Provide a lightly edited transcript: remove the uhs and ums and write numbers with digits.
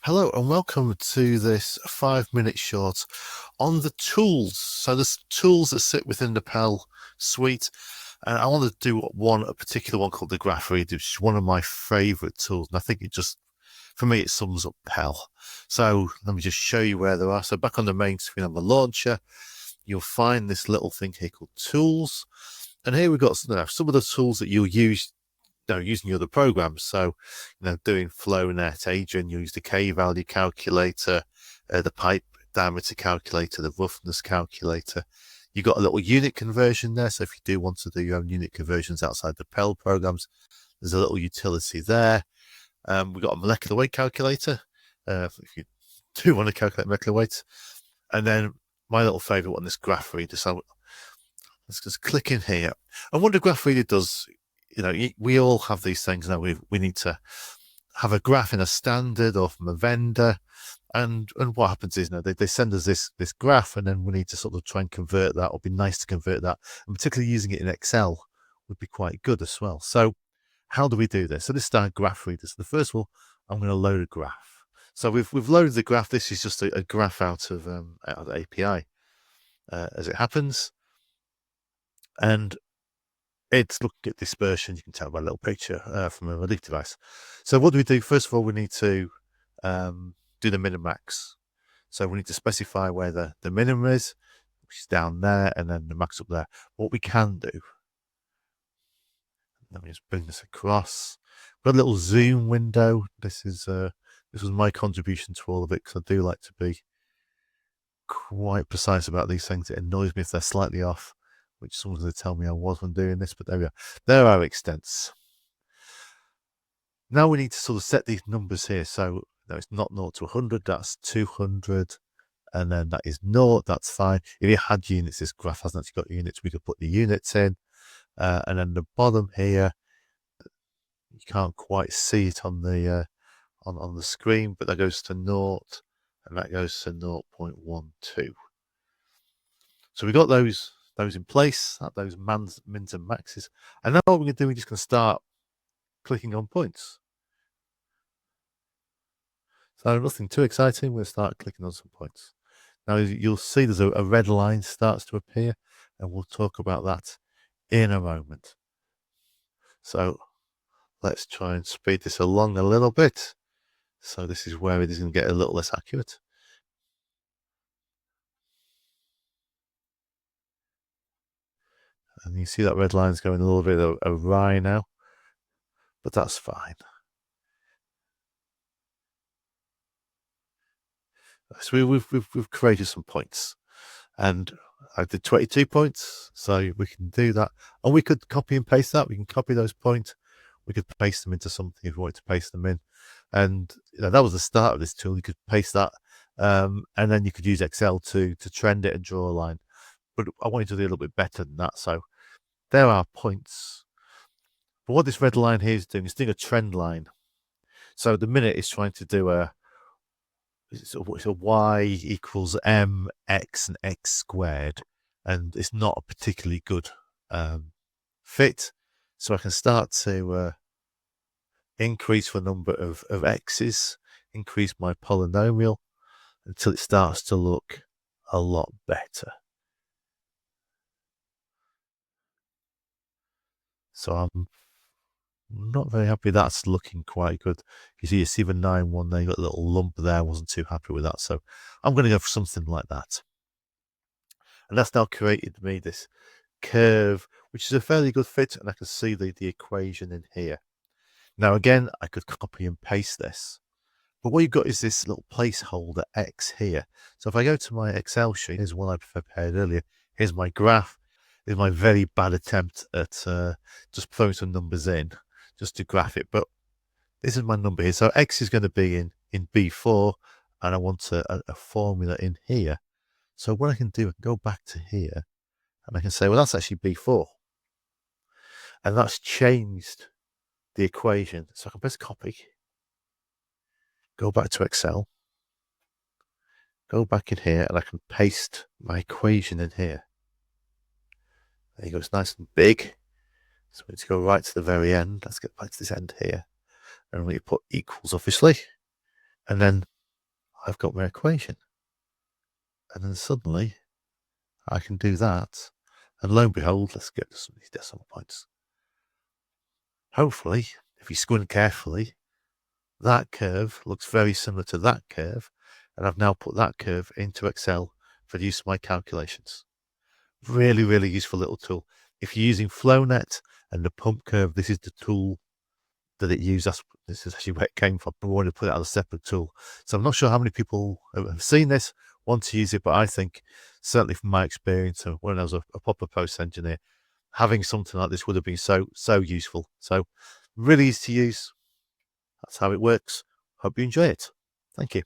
Hello and welcome to this 5-minute short on the tools. So there's tools that sit within the Pell suite, and I want to do a particular one called the Graph Reader, which is one of my favorite tools. And I think for me, it sums up Pell. So let me just show you where they are. So back on the main screen on the launcher, you'll find this little thing here called Tools. And here we've got some of the tools that you'll use using your other programs. So, doing FlowNet, Adrian, you use the K-value calculator, the pipe diameter calculator, the roughness calculator. You've got a little unit conversion there. So if you do want to do your own unit conversions outside the Pell programs, there's a little utility there. We've got a molecular weight calculator, if you do want to calculate molecular weights. And then my little favorite one, this Graph Reader. So let's just click in here. And what the Graph Reader does, we all have these things now. We need to have a graph in a standard or from a vendor, and what happens is they send us this graph, and then we need to sort of try and convert that. It would be nice to convert that, and particularly using it in Excel would be quite good as well. So how do we do this? So this is our Graph Reader. So the first of all, I'm going to load a graph. So we've loaded the graph. This is just a graph out of the API, as it happens, and it's looking at dispersion. You can tell by a little picture from a relief device. So what do we do? First of all, we need to do the min and max. So we need to specify where the minimum is, which is down there, and then the max up there. What we can do, let me just bring this across. We've got a little zoom window. This was my contribution to all of it, because I do like to be quite precise about these things. It annoys me if they're slightly off, which someone's going to tell me I was when doing this, but there we are. There are extents. Now we need to sort of set these numbers here. So it's not 0 to 100, that's 200. And then that is 0, that's fine. If you had units, this graph hasn't actually got units, we could put the units in. And then the bottom here, you can't quite see it on the screen, but that goes to 0, and that goes to 0.12. So we got those in place, at those mins and maxes. And now what we're going to do, we're just going to start clicking on points. So nothing too exciting. We'll start clicking on some points. Now you'll see there's a red line starts to appear, and we'll talk about that in a moment. So let's try and speed this along a little bit. So this is where it is going to get a little less accurate. And you see that red line's going a little bit awry now, but that's fine. So we've created some points, and I did 22 points, so we can do that. And we could copy and paste that. We can copy those points. We could paste them into something if we wanted to paste them in. And that was the start of this tool. You could paste that, and then you could use Excel to trend it and draw a line. But I wanted to do a little bit better than that. So there are points. But what this red line here is doing a trend line. So the minute it's trying to do it's a y equals mx and x squared, and it's not a particularly good fit. So I can start to increase the number of x's, increase my polynomial until it starts to look a lot better. So I'm not very happy. That's looking quite good. You see the 9-1 there, you got a little lump there. I wasn't too happy with that. So I'm going to go for something like that. And that's now created me this curve, which is a fairly good fit, and I can see the equation in here. Now again, I could copy and paste this, but what you've got is this little placeholder x here. So if I go to my Excel sheet, here's one I prepared earlier. Here's my graph. Here's my very bad attempt at just throwing some numbers in just to graph it, but this is my number here. So x is going to be in B4, and I want a formula in here. So what I can do, I can go back to here, and I can say, well, that's actually B4. And that's changed the equation. So I can press copy, go back to Excel, go back in here, and I can paste my equation in here. There you go, it's nice and big. So let's go right to the very end. Let's get back to this end here. And we put equals, obviously. And then I've got my equation. And then suddenly I can do that. And lo and behold, let's get to some of these decimal points. Hopefully, if you squint carefully, that curve looks very similar to that curve. And I've now put that curve into Excel for the use of my calculations. Really, really useful little tool. If you're using FlowNet and the pump curve, this is the tool that it uses. This is actually where it came from. I wanted to put it as a separate tool. So I'm not sure how many people have seen this, want to use it, but I think certainly from my experience when I was a proper post engineer, having something like this would have been so useful. So really easy to use. That's how it works. Hope you enjoy it. Thank you.